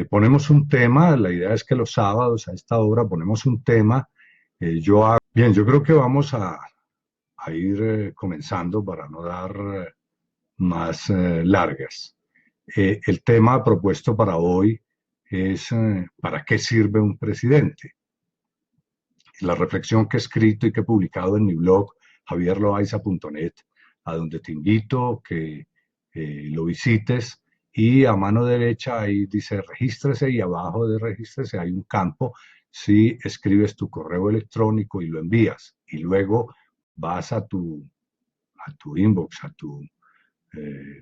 Ponemos un tema, la idea es que los sábados a esta hora ponemos un tema. Bien, yo creo que vamos a ir comenzando para no dar más largas. El tema propuesto para hoy es ¿para qué sirve un presidente? La reflexión que he escrito y que he publicado en mi blog javierloaiza.net, a donde te invito que lo visites, y a mano derecha ahí dice regístrese, y abajo de regístrese hay un campo si escribes tu correo electrónico y lo envías, y luego vas a tu inbox, a tu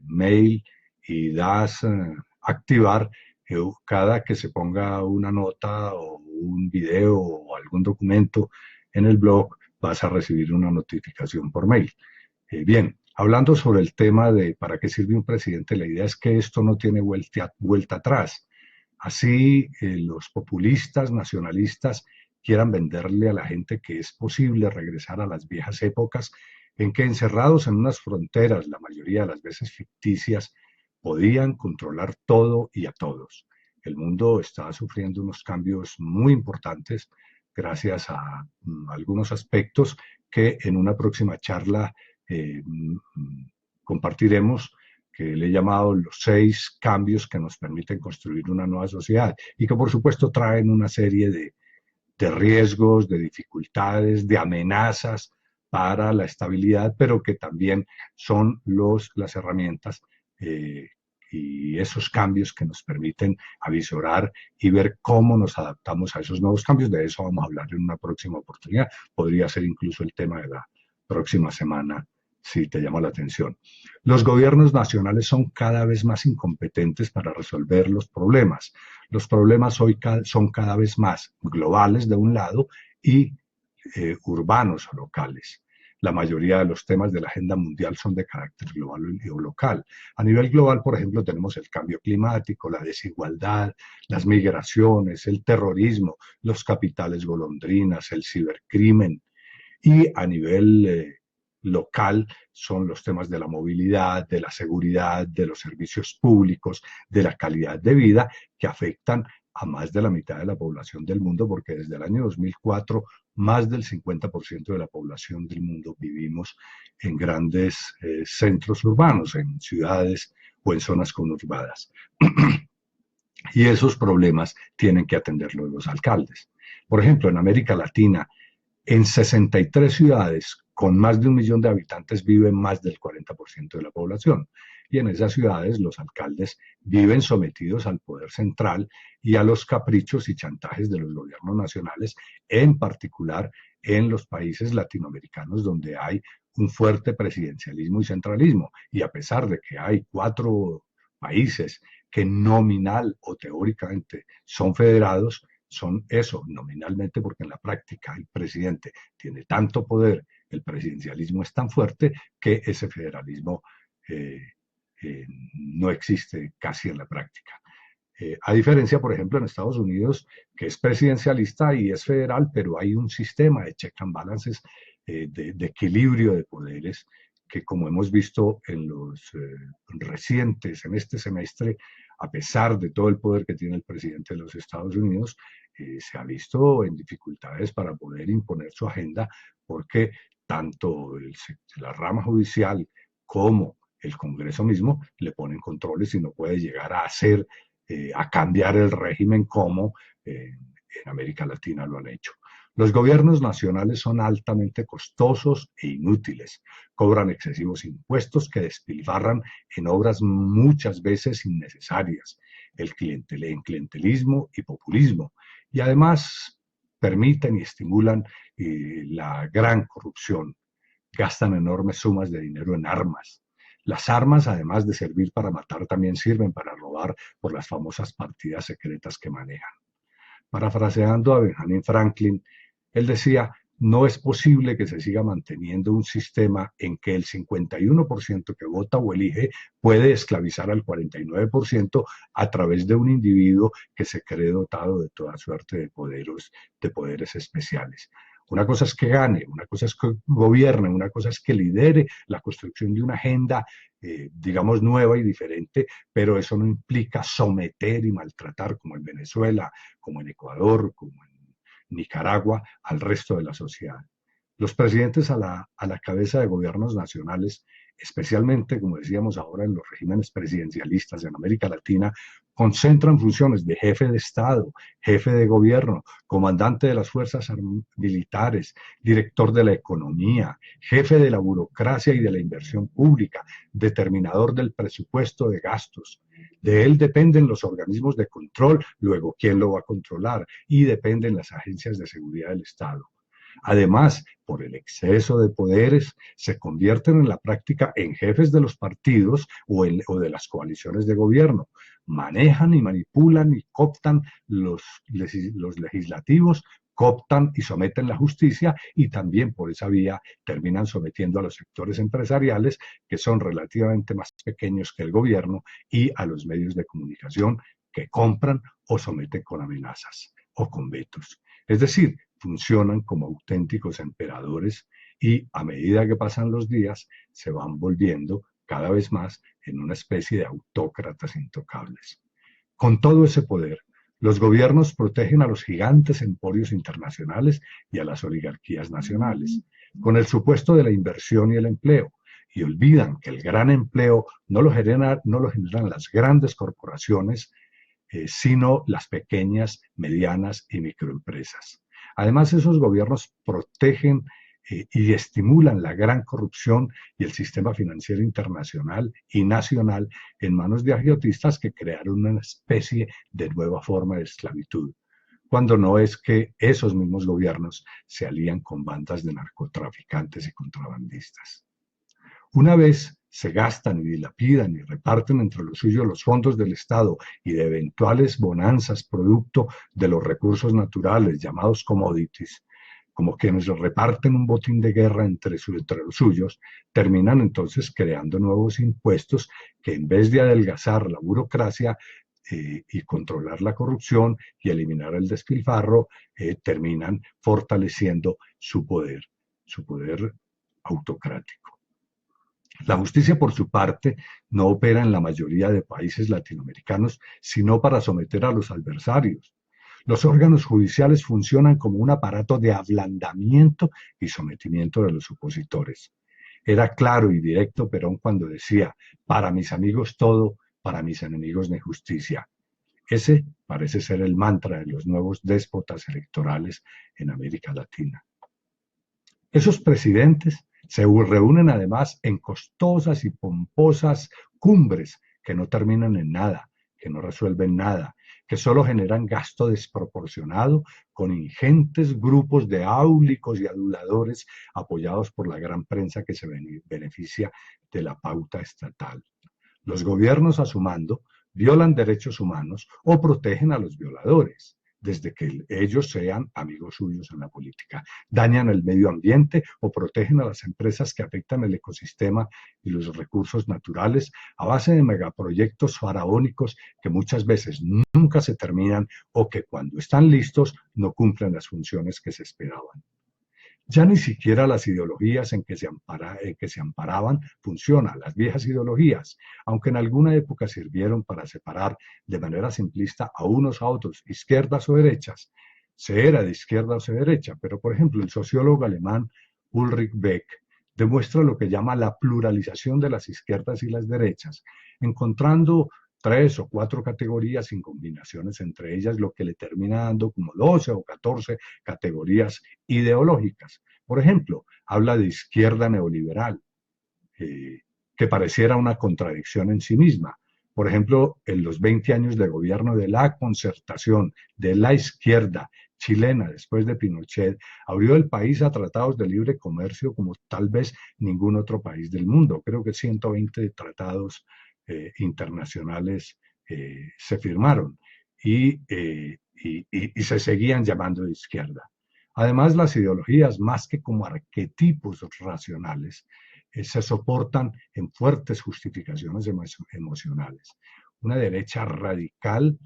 mail, y das activar. Cada que se ponga una nota o un video o algún documento en el blog, vas a recibir una notificación por mail. Bien, hablando sobre el tema de para qué sirve un presidente, la idea es que esto no tiene vuelta atrás. Así los populistas, nacionalistas quieran venderle a la gente que es posible regresar a las viejas épocas en que encerrados en unas fronteras, la mayoría de las veces ficticias, podían controlar todo y a todos. El mundo está sufriendo unos cambios muy importantes gracias a algunos aspectos que en una próxima charla compartiremos, que le he llamado los 6 cambios que nos permiten construir una nueva sociedad y que por supuesto traen una serie de riesgos, de dificultades, de amenazas para la estabilidad, pero que también son las herramientas y esos cambios que nos permiten avisorar y ver cómo nos adaptamos a esos nuevos cambios. De eso vamos a hablar en una próxima oportunidad. Podría ser incluso el tema de la próxima semana, si te llama la atención. Los gobiernos nacionales son cada vez más incompetentes para resolver los problemas. Los problemas hoy son cada vez más globales de un lado y urbanos o locales. La mayoría de los temas de la agenda mundial son de carácter global o local. A nivel global, por ejemplo, tenemos el cambio climático, la desigualdad, las migraciones, el terrorismo, los capitales golondrinas, el cibercrimen. Y a nivel local son los temas de la movilidad, de la seguridad, de los servicios públicos, de la calidad de vida, que afectan a más de la mitad de la población del mundo, porque desde el año 2004 más del 50% de la población del mundo vivimos en grandes centros urbanos, en ciudades o en zonas conurbadas. Y esos problemas tienen que atenderlos los alcaldes. Por ejemplo, en América Latina, en 63 ciudades con más de 1 millón de habitantes viven más del 40% de la población. Y en esas ciudades los alcaldes viven sometidos al poder central y a los caprichos y chantajes de los gobiernos nacionales, en particular en los países latinoamericanos donde hay un fuerte presidencialismo y centralismo. Y a pesar de que hay 4 países que nominal o teóricamente son federados, son eso, nominalmente, porque en la práctica el presidente tiene tanto poder, el presidencialismo es tan fuerte que ese federalismo eh, no existe casi en la práctica. A diferencia, por ejemplo, en Estados Unidos, que es presidencialista y es federal, pero hay un sistema de check and balances, de equilibrio de poderes, que como hemos visto en los recientes, en este semestre, a pesar de todo el poder que tiene el presidente de los Estados Unidos, se ha visto en dificultades para poder imponer su agenda, porque tanto la rama judicial como el Congreso mismo le ponen controles y no puede llegar a hacer, a cambiar el régimen como en América Latina lo han hecho. Los gobiernos nacionales son altamente costosos e inútiles, cobran excesivos impuestos que despilfarran en obras muchas veces innecesarias, en clientelismo y populismo, y además permiten y estimulan la gran corrupción, gastan enormes sumas de dinero en armas. Las armas, además de servir para matar, también sirven para robar por las famosas partidas secretas que manejan. Parafraseando a Benjamin Franklin, él decía: no es posible que se siga manteniendo un sistema en que el 51% que vota o elige puede esclavizar al 49% a través de un individuo que se cree dotado de toda suerte de poderes especiales. Una cosa es que gane, una cosa es que gobierne, una cosa es que lidere la construcción de una agenda, digamos, nueva y diferente, pero eso no implica someter y maltratar, como en Venezuela, como en Ecuador, como en Nicaragua, al resto de la sociedad. Los presidentes a la cabeza de gobiernos nacionales, especialmente, como decíamos ahora, en los regímenes presidencialistas en América Latina, concentran funciones de jefe de Estado, jefe de gobierno, comandante de las fuerzas militares, director de la economía, jefe de la burocracia y de la inversión pública, determinador del presupuesto de gastos. De él dependen los organismos de control, luego quién lo va a controlar, y dependen las agencias de seguridad del Estado. Además, por el exceso de poderes, se convierten en la práctica en jefes de los partidos o de las coaliciones de gobierno. Manejan y manipulan y cooptan los legislativos, cooptan y someten la justicia y también por esa vía terminan sometiendo a los sectores empresariales que son relativamente más pequeños que el gobierno y a los medios de comunicación que compran o someten con amenazas o con vetos. Es decir, funcionan como auténticos emperadores y a medida que pasan los días se van volviendo cada vez más en una especie de autócratas intocables. Con todo ese poder, los gobiernos protegen a los gigantes emporios internacionales y a las oligarquías nacionales, con el supuesto de la inversión y el empleo, y olvidan que el gran empleo no lo generan las grandes corporaciones, sino las pequeñas, medianas y microempresas. Además, esos gobiernos protegen y estimulan la gran corrupción y el sistema financiero internacional y nacional en manos de agiotistas que crearon una especie de nueva forma de esclavitud, cuando no es que esos mismos gobiernos se alían con bandas de narcotraficantes y contrabandistas. Una vez se gastan y dilapidan y reparten entre los suyos los fondos del Estado y de eventuales bonanzas producto de los recursos naturales llamados commodities, como quienes reparten un botín de guerra entre los suyos, terminan entonces creando nuevos impuestos que en vez de adelgazar la burocracia y controlar la corrupción y eliminar el despilfarro, terminan fortaleciendo su poder autocrático. La justicia, por su parte, no opera en la mayoría de países latinoamericanos, sino para someter a los adversarios. Los órganos judiciales funcionan como un aparato de ablandamiento y sometimiento de los opositores. Era claro y directo Perón cuando decía, para mis amigos todo, para mis enemigos ni justicia. Ese parece ser el mantra de los nuevos déspotas electorales en América Latina. Esos presidentes se reúnen además en costosas y pomposas cumbres que no terminan en nada, que no resuelven nada, que solo generan gasto desproporcionado con ingentes grupos de áulicos y aduladores apoyados por la gran prensa que se beneficia de la pauta estatal. Los gobiernos a su mando violan derechos humanos o protegen a los violadores, desde que ellos sean amigos suyos en la política. Dañan el medio ambiente o protegen a las empresas que afectan el ecosistema y los recursos naturales a base de megaproyectos faraónicos que muchas veces nunca se terminan o que cuando están listos no cumplen las funciones que se esperaban. Ya ni siquiera las ideologías en que se amparaban funcionan, las viejas ideologías, aunque en alguna época sirvieron para separar de manera simplista a unos a otros, izquierdas o derechas, se era de izquierda o de derecha, pero por ejemplo el sociólogo alemán Ulrich Beck demuestra lo que llama la pluralización de las izquierdas y las derechas, encontrando 3 o 4 categorías sin combinaciones entre ellas, lo que le termina dando como 12 o 14 categorías ideológicas. Por ejemplo, habla de izquierda neoliberal, que pareciera una contradicción en sí misma. Por ejemplo, en los 20 años de gobierno de la concertación de la izquierda chilena después de Pinochet, abrió el país a tratados de libre comercio como tal vez ningún otro país del mundo. Creo que 120 tratados internacionales se firmaron y se seguían llamando de izquierda. Además, las ideologías, más que como arquetipos racionales, se soportan en fuertes justificaciones emocionales. Una derecha radical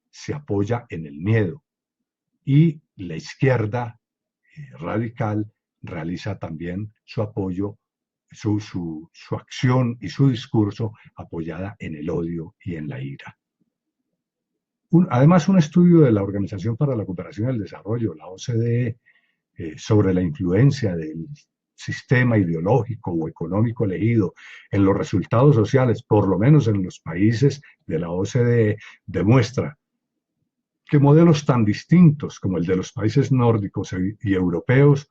se apoya en el miedo y la izquierda radical realiza también su apoyo, su acción y su discurso apoyada en el odio y en la ira. Además, un estudio de la Organización para la Cooperación y el Desarrollo, la OCDE, sobre la influencia del sistema ideológico o económico elegido en los resultados sociales, por lo menos en los países de la OCDE, demuestra que modelos tan distintos como el de los países nórdicos y europeos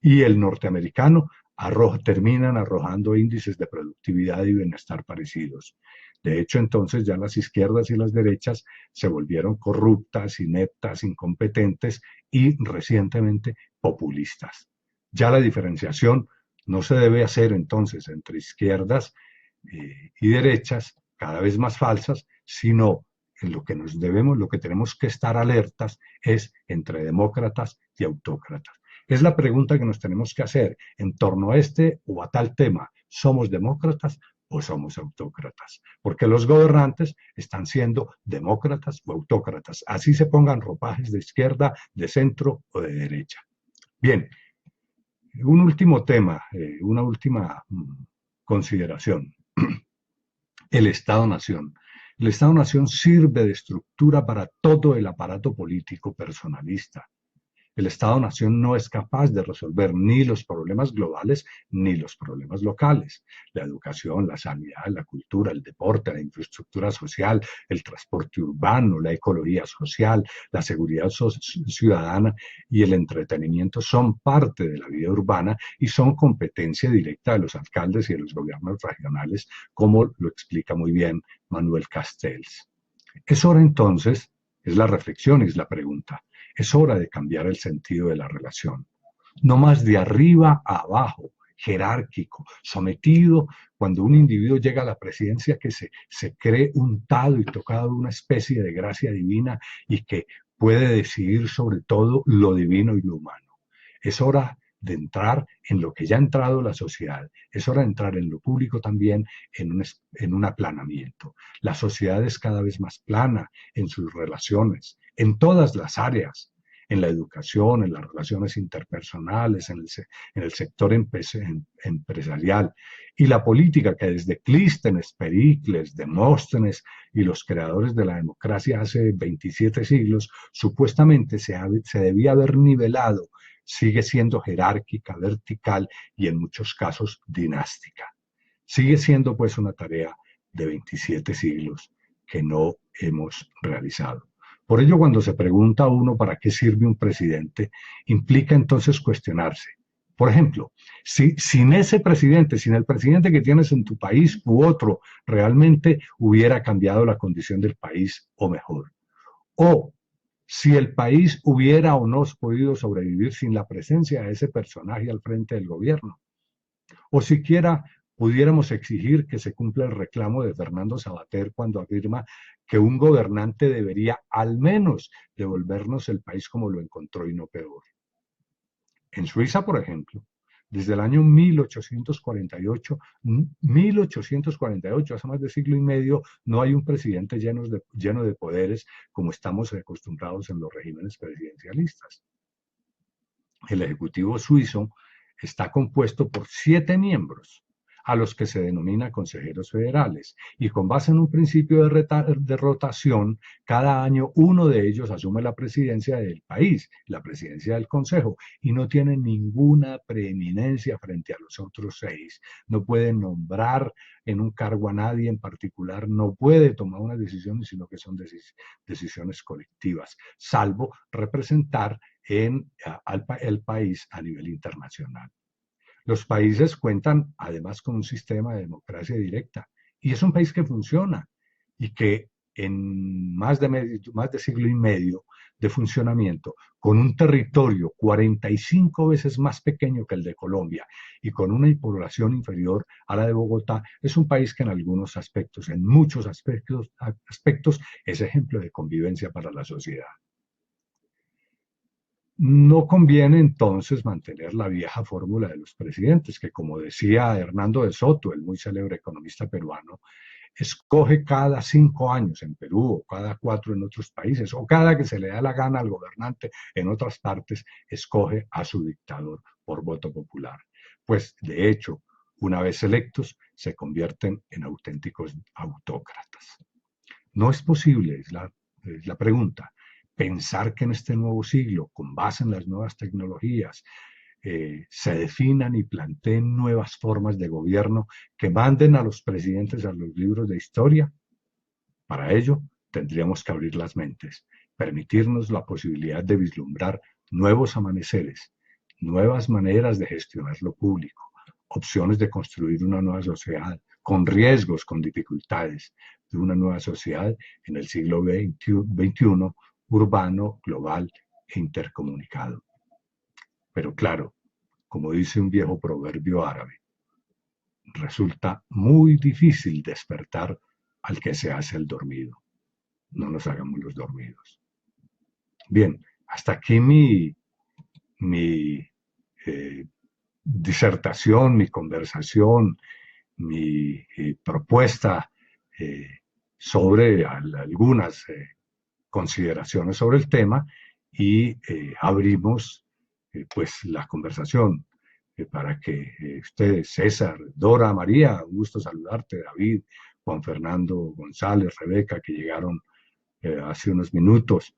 y el norteamericano terminan arrojando índices de productividad y bienestar parecidos. De hecho, entonces ya las izquierdas y las derechas se volvieron corruptas, ineptas, incompetentes y recientemente populistas. Ya la diferenciación no se debe hacer entonces entre izquierdas y derechas, cada vez más falsas, sino en lo que lo que tenemos que estar alertas es entre demócratas y autócratas. Es la pregunta que nos tenemos que hacer en torno a este o a tal tema. ¿Somos demócratas o somos autócratas? Porque los gobernantes están siendo demócratas o autócratas. Así se pongan ropajes de izquierda, de centro o de derecha. Bien, un último tema, una última consideración. El Estado-Nación. El Estado-Nación sirve de estructura para todo el aparato político personalista. El Estado-Nación no es capaz de resolver ni los problemas globales ni los problemas locales. La educación, la sanidad, la cultura, el deporte, la infraestructura social, el transporte urbano, la ecología social, la seguridad ciudadana y el entretenimiento son parte de la vida urbana y son competencia directa de los alcaldes y de los gobiernos regionales, como lo explica muy bien Manuel Castells. Es hora entonces, es la reflexión y es la pregunta, es hora de cambiar el sentido de la relación. No más de arriba a abajo, jerárquico, sometido, cuando un individuo llega a la presidencia que se cree untado y tocado de una especie de gracia divina y que puede decidir sobre todo lo divino y lo humano. Es hora de entrar en lo que ya ha entrado la sociedad. Es hora de entrar en lo público también en un aplanamiento. La sociedad es cada vez más plana en sus relaciones, en todas las áreas, en la educación, en las relaciones interpersonales, en el sector empresarial. Y la política que desde Clístenes, Pericles, Demóstenes y los creadores de la democracia hace 27 siglos, supuestamente se debía haber nivelado, sigue siendo jerárquica, vertical y en muchos casos dinástica. Sigue siendo pues una tarea de 27 siglos que no hemos realizado. Por ello, cuando se pregunta a uno para qué sirve un presidente, implica entonces cuestionarse. Por ejemplo, si sin ese presidente, sin el presidente que tienes en tu país u otro, realmente hubiera cambiado la condición del país o mejor. O si el país hubiera o no podido sobrevivir sin la presencia de ese personaje al frente del gobierno. O siquiera pudiéramos exigir que se cumpla el reclamo de Fernando Savater cuando afirma que un gobernante debería al menos devolvernos el país como lo encontró y no peor. En Suiza, por ejemplo, desde el año 1848, hace más de siglo y medio, no hay un presidente lleno de poderes como estamos acostumbrados en los regímenes presidencialistas. El Ejecutivo suizo está compuesto por 7 miembros, a los que se denomina consejeros federales, y con base en un principio de rotación, cada año uno de ellos asume la presidencia del país, la presidencia del Consejo, y no tiene ninguna preeminencia frente a los otros 6. No puede nombrar en un cargo a nadie en particular, no puede tomar unas decisiones, sino que son decisiones colectivas, salvo representar el país a nivel internacional. Los países cuentan además con un sistema de democracia directa y es un país que funciona y que en más de siglo y medio de funcionamiento, con un territorio 45 veces más pequeño que el de Colombia y con una población inferior a la de Bogotá, es un país que en algunos aspectos, en muchos aspectos, es ejemplo de convivencia para la sociedad. No conviene entonces mantener la vieja fórmula de los presidentes, que como decía Hernando de Soto, el muy célebre economista peruano, escoge cada 5 años en Perú o cada 4 en otros países o cada que se le da la gana al gobernante en otras partes, escoge a su dictador por voto popular. Pues de hecho, una vez electos, se convierten en auténticos autócratas. No es posible, es la pregunta, pensar que en este nuevo siglo, con base en las nuevas tecnologías, se definan y planteen nuevas formas de gobierno que manden a los presidentes a los libros de historia. Para ello, tendríamos que abrir las mentes, permitirnos la posibilidad de vislumbrar nuevos amaneceres, nuevas maneras de gestionar lo público, opciones de construir una nueva sociedad, con riesgos, con dificultades, de una nueva sociedad en el siglo XXI, urbano, global e intercomunicado. Pero claro, como dice un viejo proverbio árabe, resulta muy difícil despertar al que se hace el dormido. No nos hagamos los dormidos. Bien, hasta aquí mi disertación, mi conversación, mi propuesta sobre algunas consideraciones sobre el tema y abrimos pues la conversación para que ustedes, César, Dora, María, un gusto saludarte, David, Juan Fernando, González, Rebeca, que llegaron hace unos minutos,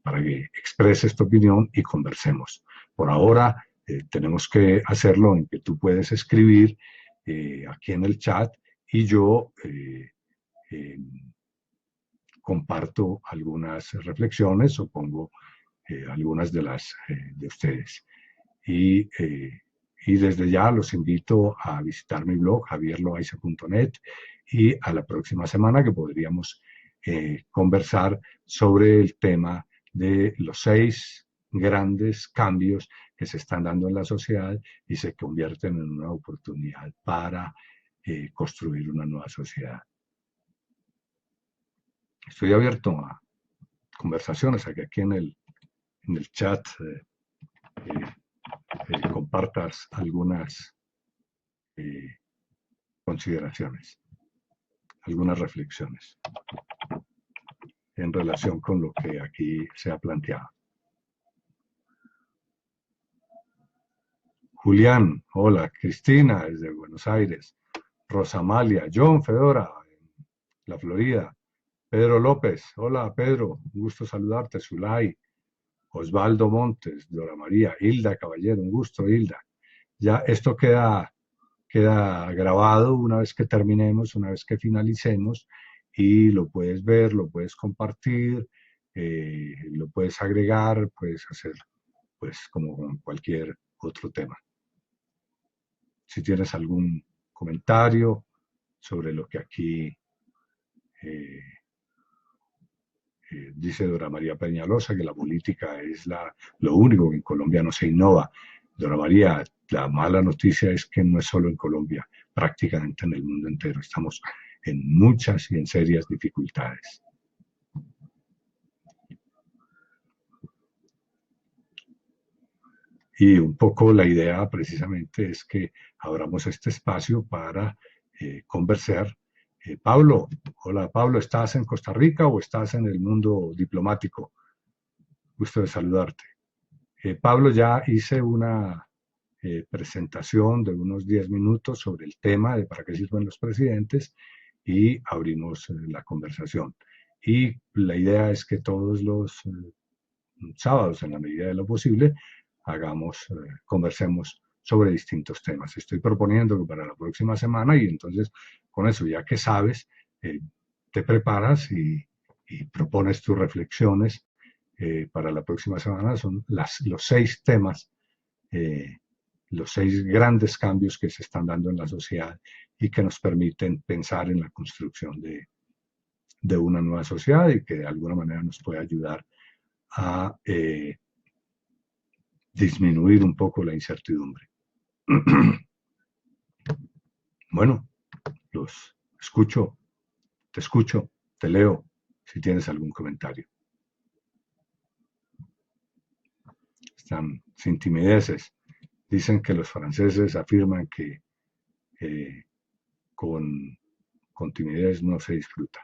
para que expreses tu opinión y conversemos. Por ahora tenemos que hacerlo en que tú puedes escribir aquí en el chat y yo comparto algunas reflexiones o pongo algunas de las de ustedes. Y desde ya los invito a visitar mi blog javierloaiza.net y a la próxima semana que podríamos conversar sobre el tema de los 6 grandes cambios que se están dando en la sociedad y se convierten en una oportunidad para construir una nueva sociedad. Estoy abierto a conversaciones, a que aquí en el chat compartas algunas consideraciones, algunas reflexiones en relación con lo que aquí se ha planteado. Julián, hola, Cristina desde Buenos Aires, Rosamalia, John Fedora, en la Florida, Pedro López, hola Pedro, un gusto saludarte, Zulay, Osvaldo Montes, Dora María, Hilda Caballero, un gusto Hilda. Ya esto queda grabado una vez que terminemos, una vez que finalicemos y lo puedes ver, lo puedes compartir, lo puedes agregar, puedes hacer pues como con cualquier otro tema. Si tienes algún comentario sobre lo que aquí dice Dora María Peñalosa, que la política es lo único que en Colombia no se innova. Dora María, la mala noticia es que no es solo en Colombia, prácticamente en el mundo entero. Estamos en muchas y en serias dificultades. Y un poco la idea precisamente es que abramos este espacio para conversar. Pablo, hola Pablo, ¿estás en Costa Rica o estás en el mundo diplomático? Gusto de saludarte. Pablo, ya hice una presentación de unos 10 minutos sobre el tema de para qué sirven los presidentes y abrimos la conversación. Y la idea es que todos los sábados, en la medida de lo posible, conversemos sobre distintos temas. Estoy proponiendo que para la próxima semana, y entonces con eso, ya que sabes, te preparas y propones tus reflexiones para la próxima semana. Son los 6 temas, los 6 grandes cambios que se están dando en la sociedad y que nos permiten pensar en la construcción de una nueva sociedad y que de alguna manera nos puede ayudar a disminuir un poco la incertidumbre. Bueno, los escucho, te leo si tienes algún comentario. Están sin timideces. Dicen que los franceses afirman que con con timidez no se disfruta.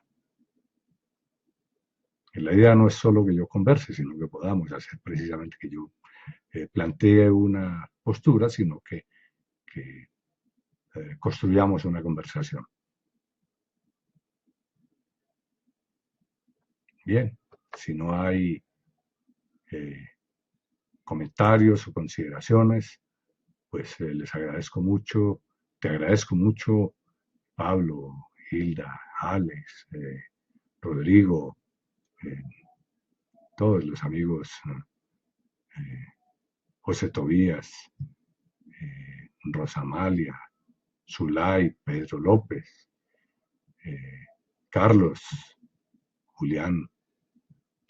Y la idea no es solo que yo converse, sino que podamos hacer precisamente que yo plantee una postura, sino que construyamos una conversación. Bien, si no hay comentarios o consideraciones, pues les agradezco mucho, te agradezco mucho, Pablo, Hilda, Alex, Rodrigo, todos los amigos, José Tobías, Rosamalia, Zulay, Pedro López, Carlos, Julián,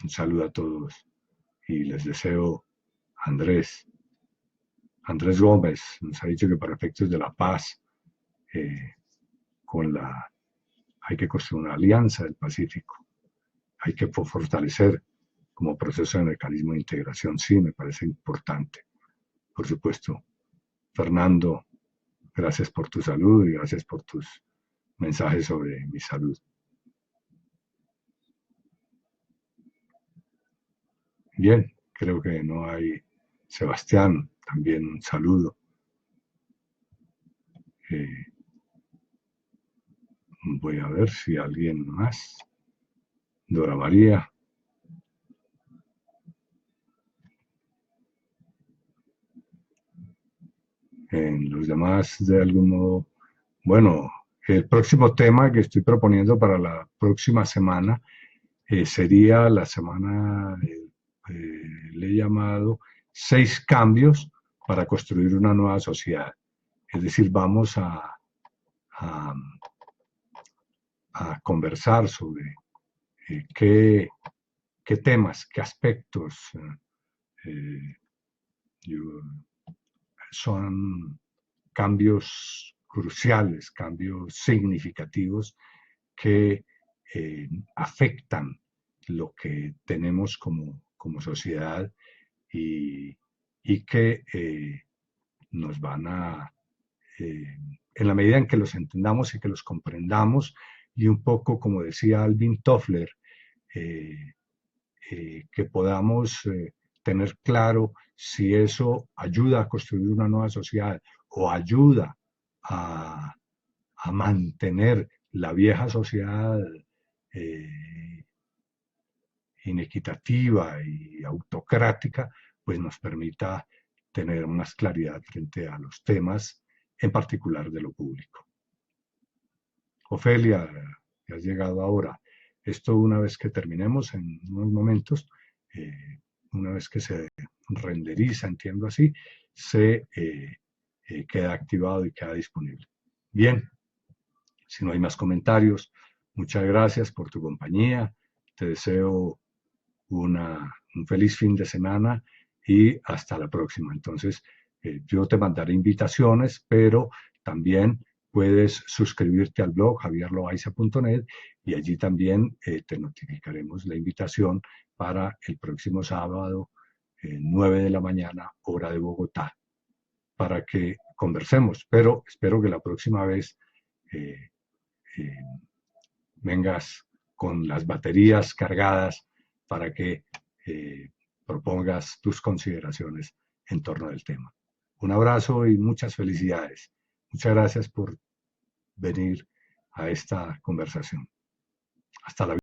un saludo a todos y les deseo, Andrés Gómez nos ha dicho que para efectos de la paz, hay que construir una alianza del Pacífico, hay que fortalecer como proceso de mecanismo de integración, sí, me parece importante. Por supuesto, Fernando, gracias por tu salud y gracias por tus mensajes sobre mi salud. Bien, creo que no hay. Sebastián, también un saludo. Voy a ver si alguien más. Dora María. En los demás, de algún modo, bueno, el próximo tema que estoy proponiendo para la próxima semana sería la semana, le he llamado 6 cambios para construir una nueva sociedad. Es decir, vamos a conversar sobre qué temas, qué aspectos son cambios cruciales, cambios significativos que afectan lo que tenemos como sociedad y que nos van a, en la medida en que los entendamos y que los comprendamos, y un poco, como decía Alvin Toffler, que podamos tener claro si eso ayuda a construir una nueva sociedad o ayuda a mantener la vieja sociedad inequitativa y autocrática, pues nos permita tener más claridad frente a los temas, en particular de lo público. Ofelia, que has llegado ahora. Esto una vez que terminemos en unos momentos, una vez que se renderiza, entiendo así, se queda activado y queda disponible. Bien, si no hay más comentarios, muchas gracias por tu compañía. Te deseo un feliz fin de semana y hasta la próxima. Entonces, yo te mandaré invitaciones, pero también puedes suscribirte al blog javierloaiza.net y allí también te notificaremos la invitación para el próximo sábado, 9 de la mañana, hora de Bogotá, para que conversemos. Pero espero que la próxima vez vengas con las baterías cargadas para que propongas tus consideraciones en torno del tema. Un abrazo y muchas felicidades. Muchas gracias por venir a esta conversación. Hasta la